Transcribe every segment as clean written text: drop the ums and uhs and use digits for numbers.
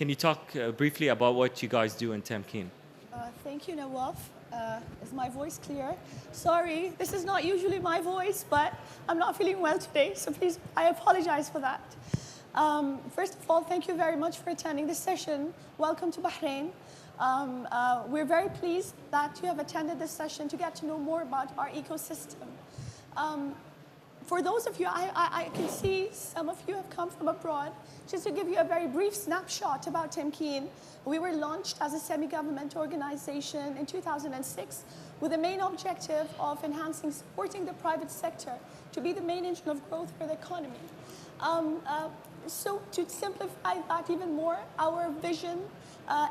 Can you talk briefly about what you guys do in Tamkeen? Thank you, Nawaf. Is my voice clear? Sorry, this is not usually my voice, but I'm not feeling well today, so please, I apologize for that. First of all, thank you very much for attending this session. Welcome to Bahrain. We're very pleased that you have attended this session to get to know more about our ecosystem. For those of you, I can see some of you have come from abroad. Just to give you a very brief snapshot about Tamkeen, we were launched as a semi-government organization in 2006 with the main objective of enhancing, supporting the private sector to be the main engine of growth for the economy. So to simplify that even more, our vision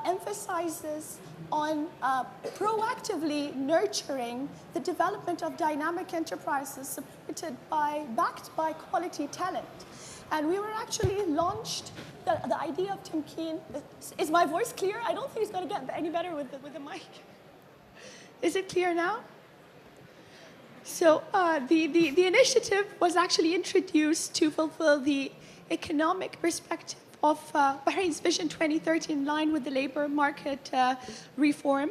emphasizes on proactively nurturing the development of dynamic enterprises backed by quality talent. And we were actually launched, the idea of Tamkeen, is my voice clear? I don't think it's going to get any better with the mic. Is it clear now? So the initiative was actually introduced to fulfill the economic perspective of Bahrain's Vision 2030 in line with the labor market reform.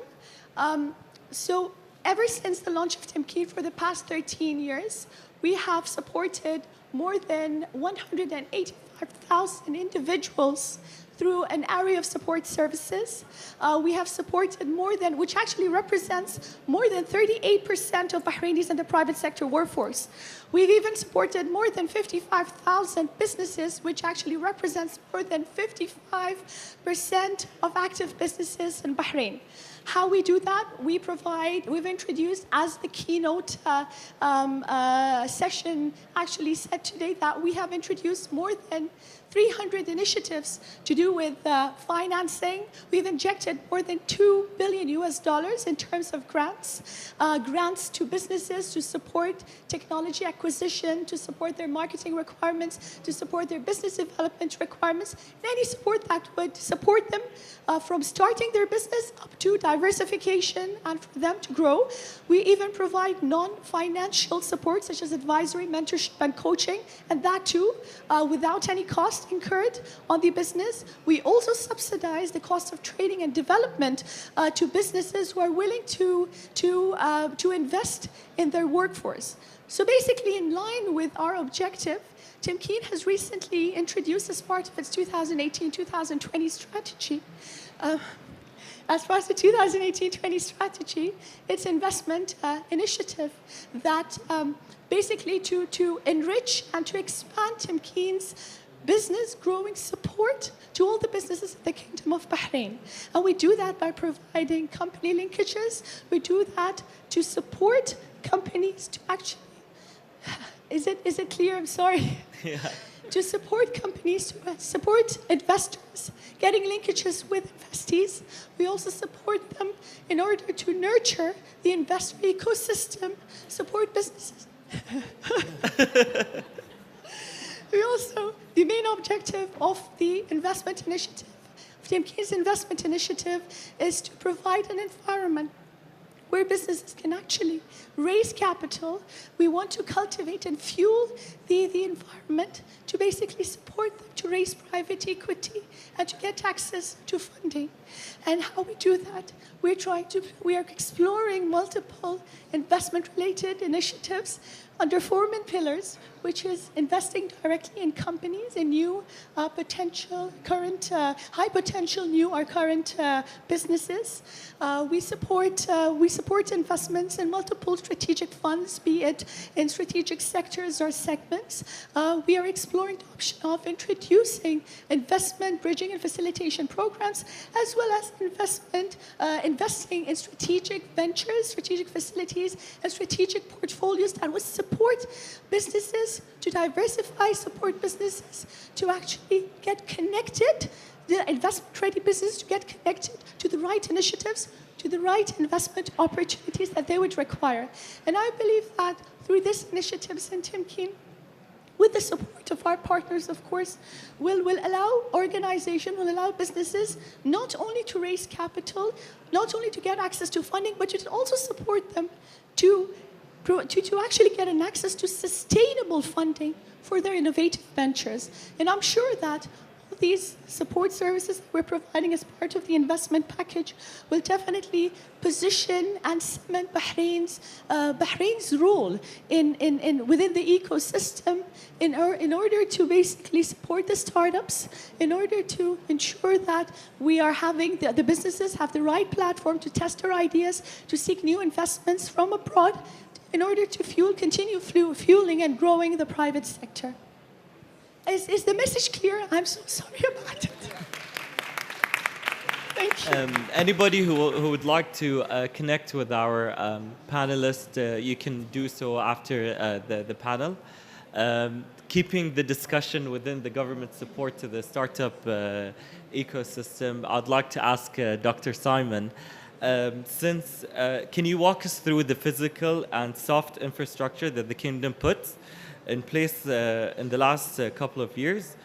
So ever since the launch of Tamkeen for the past 13 years, we have supported more than 185,000 individuals through an array of support services. We have supported which actually represents more than 38% of Bahrainis in the private sector workforce. We've even supported more than 55,000 businesses, which actually represents more than 55% of active businesses in Bahrain. How we do that? We've introduced, as the keynote session actually said today, that we have introduced more than 300 initiatives to do with financing. We've injected more than $2 billion in terms of grants to businesses to support technology acquisition, to support their marketing requirements, to support their business development requirements, and any support that would support them from starting their business up to diversification and for them to grow. We even provide non-financial support such as advisory, mentorship, and coaching, and that too without any cost incurred on the business. We also subsidize the cost of training and development to businesses who are willing to invest in their workforce. So basically, in line with our objective, Tamkeen has recently introduced, as part of its 2018-2020 strategy, as part of the 2018-20 strategy, its investment initiative that basically to enrich and to expand Tamkeen's business growing support to all the businesses in the Kingdom of Bahrain. And we do that by providing company linkages. We do that to support companies to actually, is it clear? I'm sorry. Yeah. To support companies, to support investors, getting linkages with investees. We also support them in order to nurture the investor ecosystem, support businesses. The main objective of the investment initiative, of Tamkeen's investment initiative, is to provide an environment where businesses can actually raise capital. We want to cultivate and fuel the environment to basically support them to raise private equity and to get access to funding. And how we do that? We are exploring multiple investment-related initiatives under 4 main pillars, which is investing directly in companies, in new high potential new or current businesses. We support investments in multiple strategic funds, be it in strategic sectors or segments. We are exploring the option of introducing investment bridging and facilitation programs, as well as investing in strategic ventures, strategic facilities, and strategic portfolios that would support businesses to diversify, support businesses to actually get connected, the investment-ready business to get connected to the right initiatives, to the right investment opportunities that they would require. And I believe that through these initiatives in Tamkeen, with the support of our partners, of course, will allow businesses not only to raise capital, not only to get access to funding, but to also support them to actually get an access to sustainable funding for their innovative ventures. And I'm sure that these support services that we're providing as part of the investment package will definitely position and cement Bahrain's role within the ecosystem in order to basically support the startups, in order to ensure that we are having the businesses have the right platform to test their ideas, to seek new investments from abroad, in order to continue fueling and growing the private sector. Is the message clear? I'm so sorry about it. Thank you. Anybody who would like to connect with our panelists, you can do so after the panel. Keeping the discussion within the government support to the startup ecosystem, I'd like to ask Dr. Simon, can you walk us through the physical and soft infrastructure that the kingdom puts in place in the last couple of years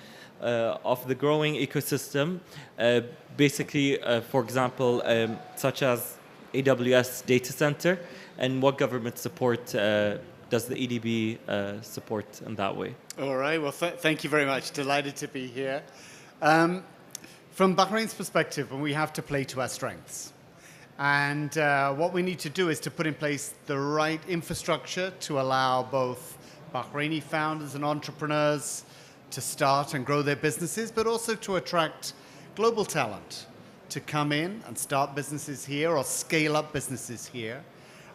of the growing ecosystem, basically, for example, such as AWS data center, and what government support does the EDB support in that way? All right, well, thank you very much. Delighted to be here. From Bahrain's perspective, we have to play to our strengths. And what we need to do is to put in place the right infrastructure to allow both Bahraini founders and entrepreneurs to start and grow their businesses, but also to attract global talent to come in and start businesses here or scale up businesses here.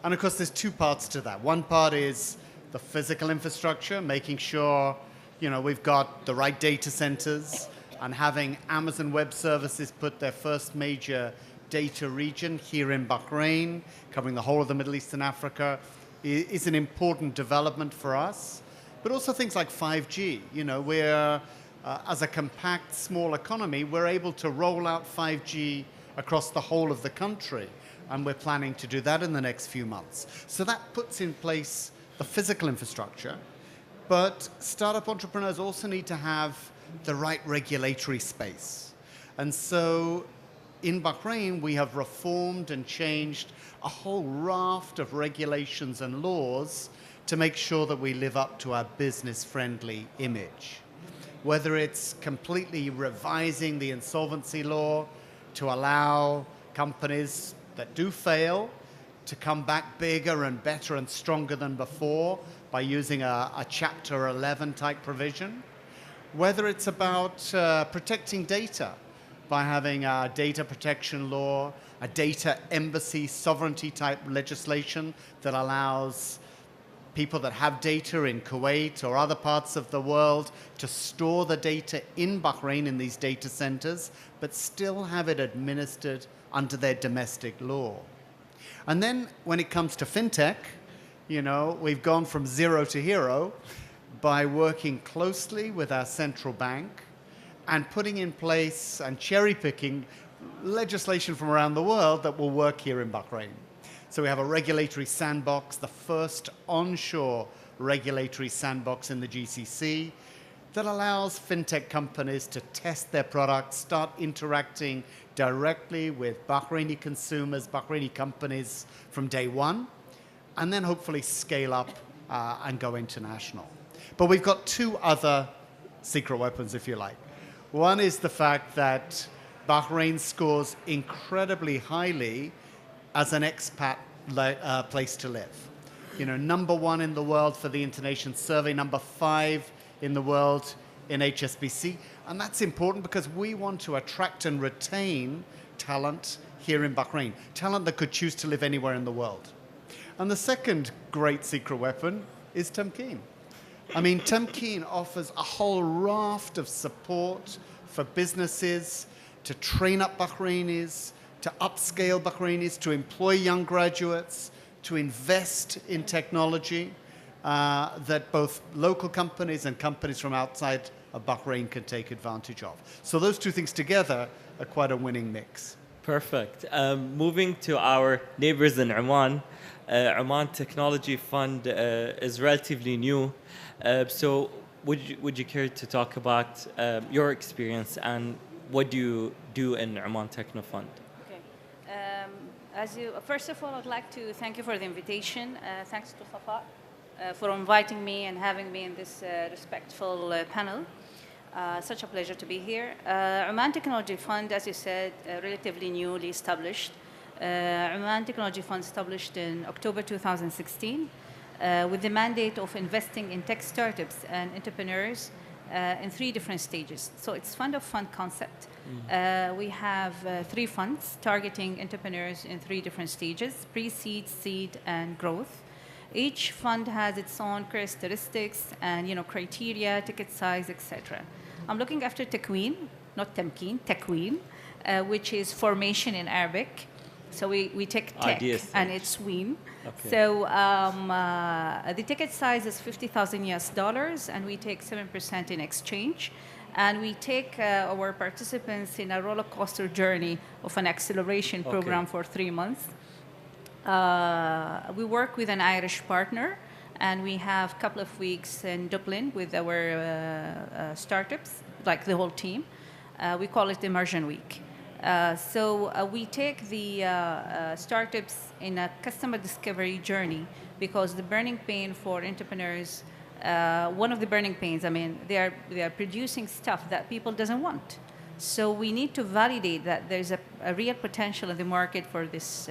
And of course, there's two parts to that. One part is the physical infrastructure, making sure we've got the right data centers, and having Amazon Web Services put their first major data region here in Bahrain, covering the whole of the Middle East and Africa, is an important development for us. But also things like 5G. We're, as a compact, small economy, we're able to roll out 5G across the whole of the country. And we're planning to do that in the next few months. So that puts in place the physical infrastructure. But startup entrepreneurs also need to have the right regulatory space. And so in Bahrain, we have reformed and changed a whole raft of regulations and laws to make sure that we live up to our business-friendly image. Whether it's completely revising the insolvency law to allow companies that do fail to come back bigger and better and stronger than before by using a Chapter 11 type provision, whether it's about protecting data by having a data protection law, a data embassy sovereignty type legislation that allows people that have data in Kuwait or other parts of the world to store the data in Bahrain in these data centers, but still have it administered under their domestic law. And then when it comes to fintech, we've gone from zero to hero by working closely with our central bank and putting in place and cherry-picking legislation from around the world that will work here in Bahrain. So we have a regulatory sandbox, the first onshore regulatory sandbox in the GCC that allows fintech companies to test their products, start interacting directly with Bahraini consumers, Bahraini companies from day one, and then hopefully scale up and go international. But we've got two other secret weapons, if you like. One is the fact that Bahrain scores incredibly highly as an expat place to live. Number one in the world for the Internation Survey, number 5 in the world in HSBC. And that's important because we want to attract and retain talent here in Bahrain, talent that could choose to live anywhere in the world. And the second great secret weapon is Tamkeen. Tamkeen offers a whole raft of support for businesses to train up Bahrainis, to upscale Bahrainis, to employ young graduates, to invest in technology that both local companies and companies from outside of Bahrain can take advantage of. So those two things together are quite a winning mix. Perfect. Moving to our neighbors in Oman, Oman Technology Fund is relatively new. So would you care to talk about your experience and what do you do in Oman Techno Fund? Okay. First of all, I'd like to thank you for the invitation. Thanks to Safa for inviting me and having me in this respectful panel. Such a pleasure to be here. Oman Technology Fund, as you said, relatively newly established. Oman Technology Fund established in October 2016 with the mandate of investing in tech startups and entrepreneurs in 3 different stages. So it's fund of fund concept. We have 3 funds targeting entrepreneurs in 3 different stages: pre-seed, seed, and growth. Each fund has its own characteristics and criteria, ticket size, etc. I'm looking after Takween, not Tamkeen, Takween, which is formation in Arabic. So we take tech Ideas. and it's ween. Okay. So the ticket size is $50,000 and we take 7% in exchange. And we take our participants in a roller coaster journey of an acceleration program for 3 months. We work with an Irish partner, and we have a couple of weeks in Dublin with our startups, like the whole team. We call it Immersion Week. So we take the startups in a customer discovery journey, because the burning pain for entrepreneurs, one of the burning pains, I mean, they are producing stuff that people doesn't want. So we need to validate that there's a real potential in the market for this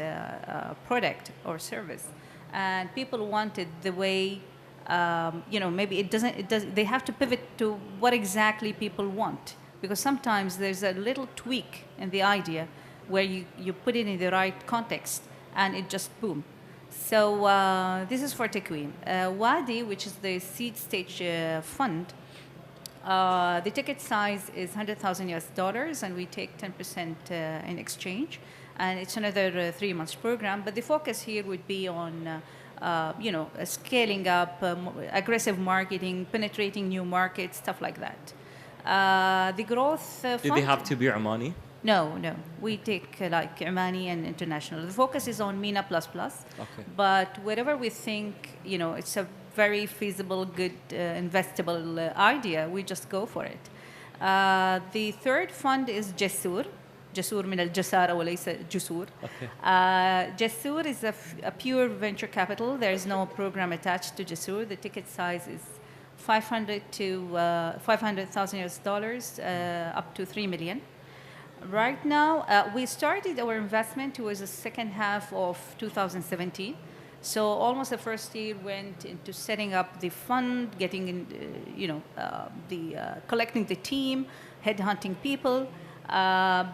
product or service, and people want it the way, maybe it doesn't. They have to pivot to what exactly people want, because sometimes there's a little tweak in the idea where you put it in the right context and it just boom. So this is for Takween. Wadi, which is the seed stage fund. The ticket size is $100,000 and we take 10% in exchange, and it's another 3 months program. But the focus here would be on, scaling up, aggressive marketing, penetrating new markets, stuff like that. The growth fund. Do they have to be Omani? No. We take like Omani and international. The focus is on MENA++. Okay. But wherever we think, it's a very feasible, good, investable idea, we just go for it. The third fund is جسور. جسور من الجسارة وليس جسور. جسور is a pure venture capital. There is no program attached to جسور. The ticket size is $500,000 up to $3 million. Right now, we started our investment towards the second half of 2017. So almost the first year went into setting up the fund, getting in, collecting the team, headhunting people,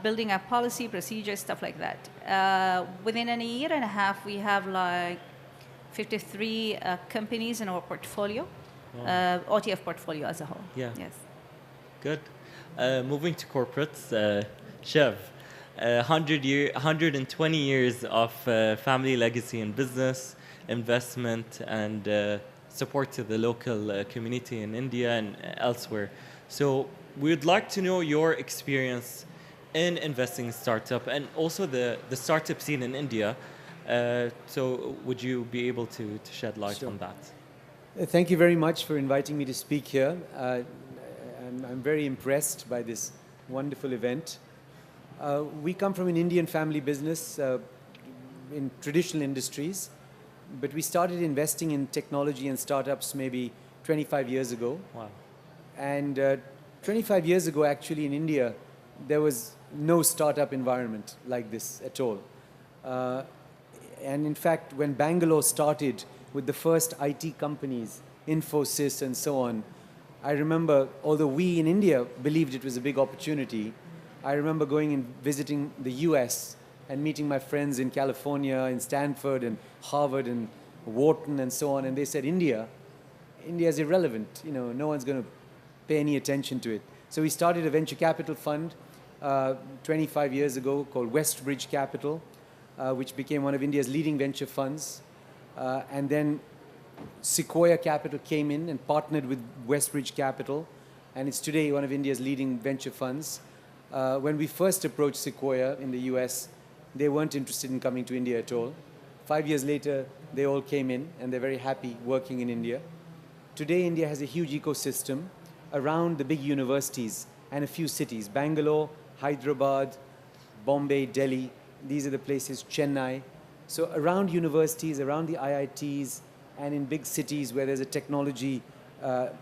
building a policy, procedures, stuff like that. Within a year and a half, we have like 53 companies in our portfolio, OTF portfolio as a whole. Yeah. Yes. Good. Moving to corporates, Chev, 120 years of family legacy in business, investment, and support to the local community in India and elsewhere. So we'd like to know your experience in investing in startup and also the startup scene in India. So would you be able to shed light on that? Thank you very much for inviting me to speak here. I'm very impressed by this wonderful event. We come from an Indian family business in traditional industries, but we started investing in technology and startups maybe 25 years ago. Wow. And 25 years ago, actually, in India, there was no startup environment like this at all. And in fact, when Bangalore started with the first IT companies, Infosys and so on, I remember, although we in India believed it was a big opportunity, I remember going and visiting the US and meeting my friends in California, in Stanford and Harvard and Wharton and so on, and they said, India is irrelevant. No one's going to pay any attention to it. So we started a venture capital fund 25 years ago called Westbridge Capital, which became one of India's leading venture funds. And then Sequoia Capital came in and partnered with Westbridge Capital, and it's today one of India's leading venture funds. When we first approached Sequoia in the US, they weren't interested in coming to India at all. 5 years later, they all came in, and they're very happy working in India. Today, India has a huge ecosystem around the big universities and a few cities: Bangalore, Hyderabad, Bombay, Delhi. These are the places, Chennai. So around universities, around the IITs, and in big cities where there's a technology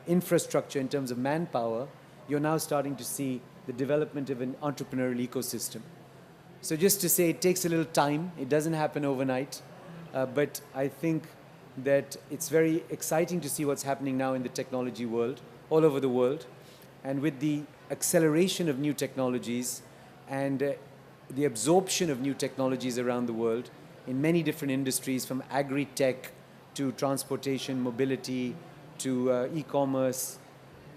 infrastructure in terms of manpower, you're now starting to see the development of an entrepreneurial ecosystem. So just to say, it takes a little time. It doesn't happen overnight. But I think that it's very exciting to see what's happening now in the technology world, all over the world. And with the acceleration of new technologies and the absorption of new technologies around the world in many different industries, from agri-tech to transportation, mobility, to e-commerce,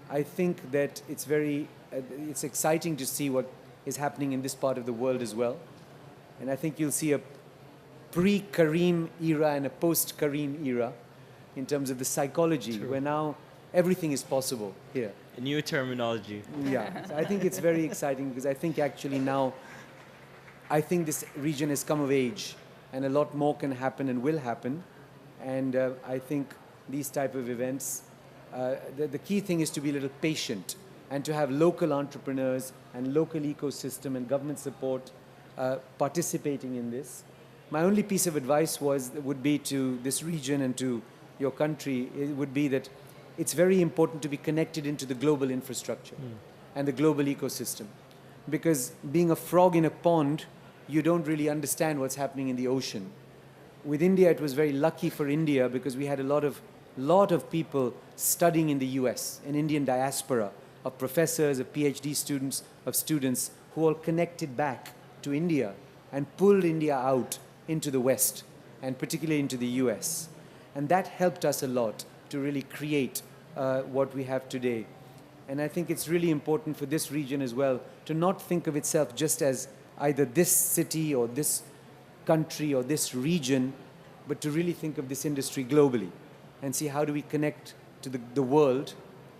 I think that it's exciting to see what is happening in this part of the world as well. And I think you'll see a pre-Kareem era and a post-Kareem era in terms of the psychology, where now everything is possible here. A new terminology. Yeah, so I think it's very exciting because I think actually now, I think this region has come of age and a lot more can happen and will happen. And I think these type of events, the key thing is to be a little patient and to have local entrepreneurs and local ecosystem and government support participating in this. My only piece of advice would be to this region and to your country, it would be that it's very important to be connected into the global infrastructure and the global ecosystem. Because being a frog in a pond, you don't really understand what's happening in the ocean. With India, it was very lucky for India because we had a lot of people studying in the US, an Indian diaspora of professors, of PhD students, of students who all connected back to India and pulled India out into the West and particularly into the US. And that helped us a lot to really create what we have today. And I think it's really important for this region as well to not think of itself just as either this city or this country or this region, but to really think of this industry globally and see how do we connect to the world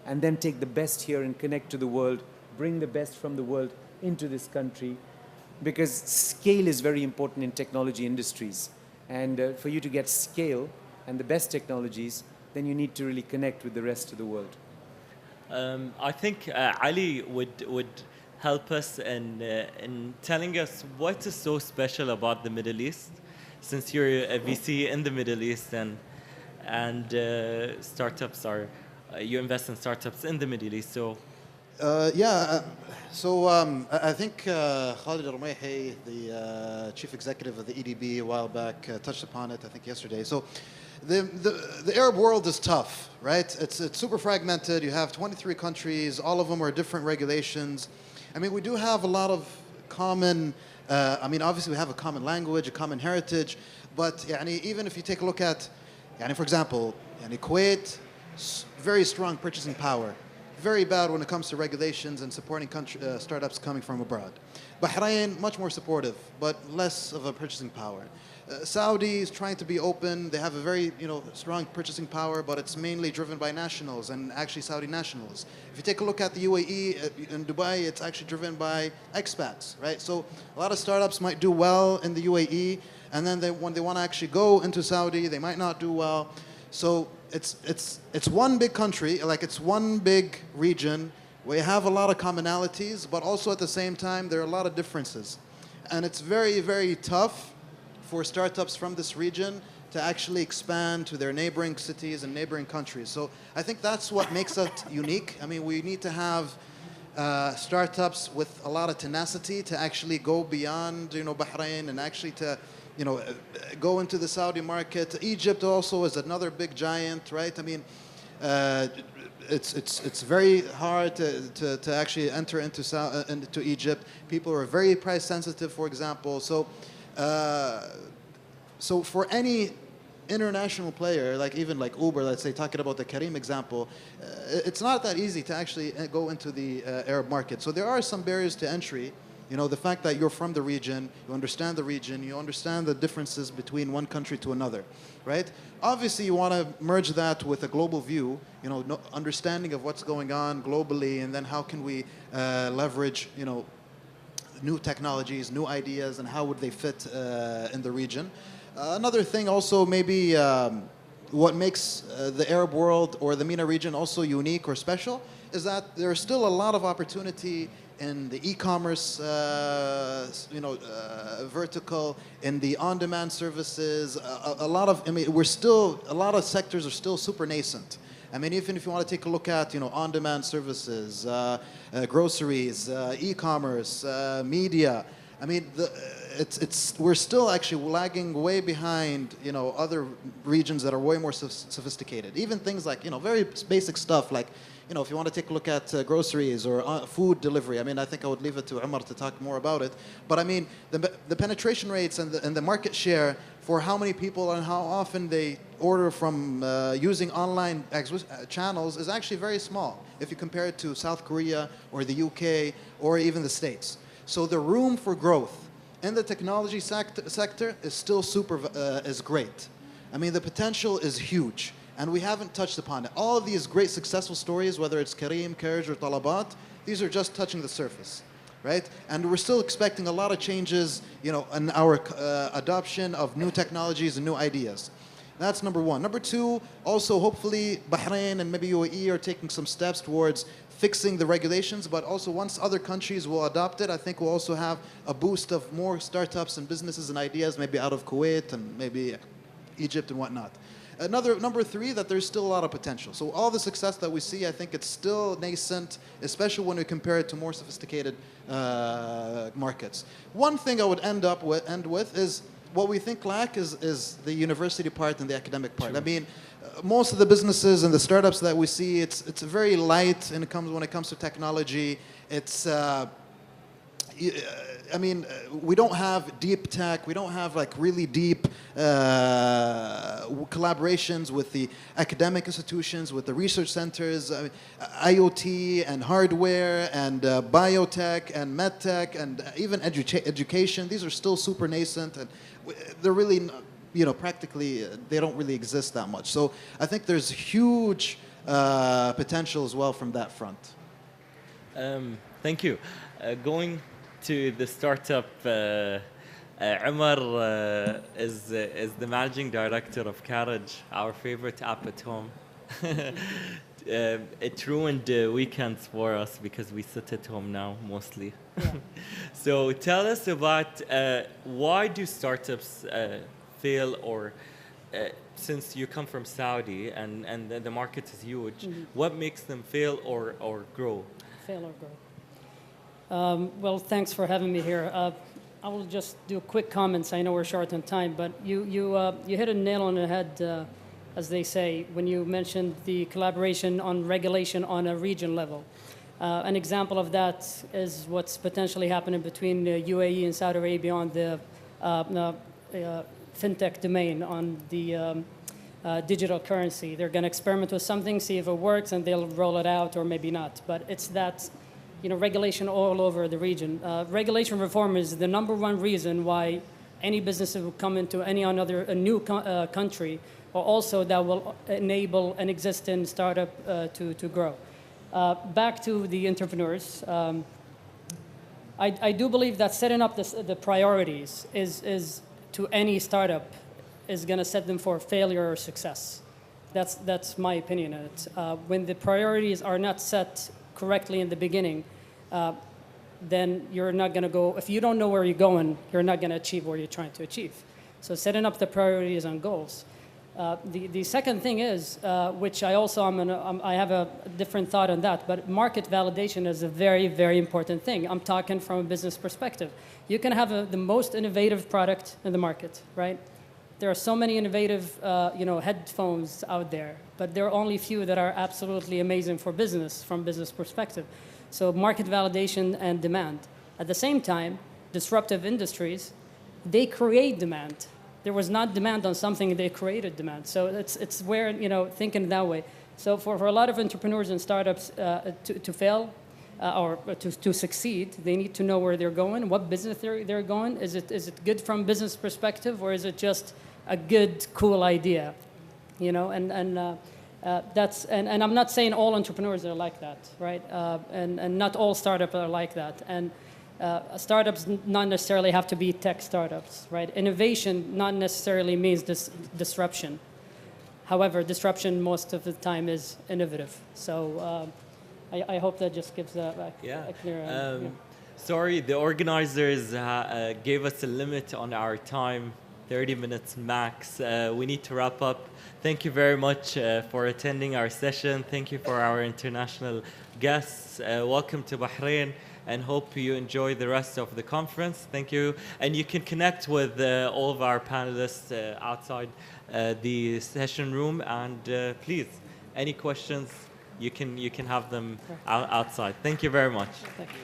and then take the best here and connect to the world, bring the best from the world into this country, because scale is very important in technology industries. And for you to get scale and the best technologies, then you need to really connect with the rest of the world. I think Ali would help us in telling us what is so special about the Middle East, since you're a VC in the Middle East and startups are, you invest in startups in the Middle East. So I think Khalid Al-Rumayhi, the chief executive of the EDB a while back, touched upon it, I think yesterday. So the Arab world is tough, right? It's super fragmented. You have 23 countries. All of them are different regulations. I mean, we do have a lot of common, obviously we have a common language, a common heritage, but even if you take a look at, for example, Kuwait, very strong purchasing power. Very bad when it comes to regulations and supporting startups coming from abroad. Bahrain, much more supportive, but less of a purchasing power. Saudi is trying to be open. They have a very strong purchasing power, but it's mainly driven by nationals and actually Saudi nationals. If you take a look at the UAE, in Dubai, it's actually driven by expats, right? So a lot of startups might do well in the UAE, and then when they want to actually go into Saudi, they might not do well. So it's one big country, like it's one big region. We have a lot of commonalities, but also at the same time, there are a lot of differences. And it's very, very tough for startups from this region to actually expand to their neighboring cities and neighboring countries. So I think that's what makes it unique. I mean, we need to have startups with a lot of tenacity to actually go beyond, Bahrain and actually to go into the Saudi market. Egypt also is another big giant, right? I mean, it's very hard to actually enter into Egypt. People are very price sensitive, for example. So for any international player, like Uber, let's say, talking about the Kareem example, it's not that easy to actually go into the Arab market. So there are some barriers to entry. The fact that you're from the region, you understand the differences between one country to another, right? Obviously, you want to merge that with a global view, understanding of what's going on globally, and then how can we leverage, new technologies, new ideas, and how would they fit in the region. Another thing also maybe what makes the Arab world or the MENA region also unique or special is that there's still a lot of opportunity in the e-commerce, vertical, in the on-demand services. A lot of sectors are still super nascent. I mean, even if you want to take a look at, on-demand services, groceries, e-commerce, media. I mean, we're still actually lagging way behind, other regions that are way more sophisticated. Even things like, very basic stuff like, if you want to take a look at groceries or food delivery, I mean, I think I would leave it to Umar to talk more about it. But I mean, the penetration rates and the market share for how many people and how often they order from using online channels is actually very small if you compare it to South Korea or the UK or even the States. So the room for growth in the technology sector is still is great. I mean, the potential is huge. And we haven't touched upon it. All of these great successful stories, whether it's Kareem, Courage, or Talabat, these are just touching the surface, right? And we're still expecting a lot of changes, in our adoption of new technologies and new ideas. That's number one. Number two, also hopefully Bahrain and maybe UAE are taking some steps towards fixing the regulations, but also once other countries will adopt it, I think we'll also have a boost of more startups and businesses and ideas, maybe out of Kuwait and maybe Egypt and whatnot. Number three, that there's still a lot of potential. So all the success that we see, I think it's still nascent, especially when we compare it to more sophisticated markets. One thing I would end with is what we think lack is the university part and the academic part. True. I mean, most of the businesses and the startups that we see, it's very light when it comes to technology. It's I mean, we don't have deep tech. We don't have like really deep collaborations with the academic institutions, with the research centers, IoT and hardware and biotech and medtech and even education. These are still super nascent, and they're really, practically they don't really exist that much. So I think there's huge potential as well from that front. Thank you. Going to the startup, Umar is the managing director of Carriage, our favorite app at home. It ruined weekends for us because we sit at home now mostly. Yeah. So tell us about why do startups fail, or since you come from Saudi and the market is huge, what makes them fail or grow? Fail or grow. Well, thanks for having me here. I will just do quick comments. I know we're short on time, but you hit a nail on the head, as they say, when you mentioned the collaboration on regulation on a region level. An example of that is what's potentially happening between the UAE and Saudi Arabia on the fintech domain, on the digital currency. They're going to experiment with something, see if it works, and they'll roll it out or maybe not. But it's that, regulation all over the region. Regulation reform is the number one reason why any business will come into a new country, or also that will enable an existing startup to grow. Back to the entrepreneurs. I do believe that setting up the priorities is to any startup is going to set them for failure or success. That's my opinion on it. When the priorities are not set correctly in the beginning, then you're not going to go. If you don't know where you're going, you're not going to achieve what you're trying to achieve. So setting up the priorities and goals. The second thing is, which I also I have a different thought on that, but market validation is a very, very important thing. I'm talking from a business perspective. You can have the most innovative product in the market, right? There are so many innovative, headphones out there, but there are only few that are absolutely amazing for business from business perspective. So market validation and demand. At the same time, disruptive industries, they create demand. There was not demand on something, they created demand. So it's where, thinking that way. So for a lot of entrepreneurs and startups to fail or to succeed, they need to know where they're going, what business they're going. Is it good from business perspective, or is it just a good, cool idea? That's and I'm not saying all entrepreneurs are like that, right? And not all startups are like that. And startups not necessarily have to be tech startups, right? Innovation not necessarily means disruption. However, disruption most of the time is innovative. So I hope that just gives a clear... Sorry, the organizers gave us a limit on our time 30 minutes max. We need to wrap up. Thank you very much for attending our session. Thank you for our international guests. Welcome to Bahrain, and hope you enjoy the rest of the conference. Thank you. And you can connect with all of our panelists outside the session room. And please, any questions, you can have them outside. Thank you very much. Thank you.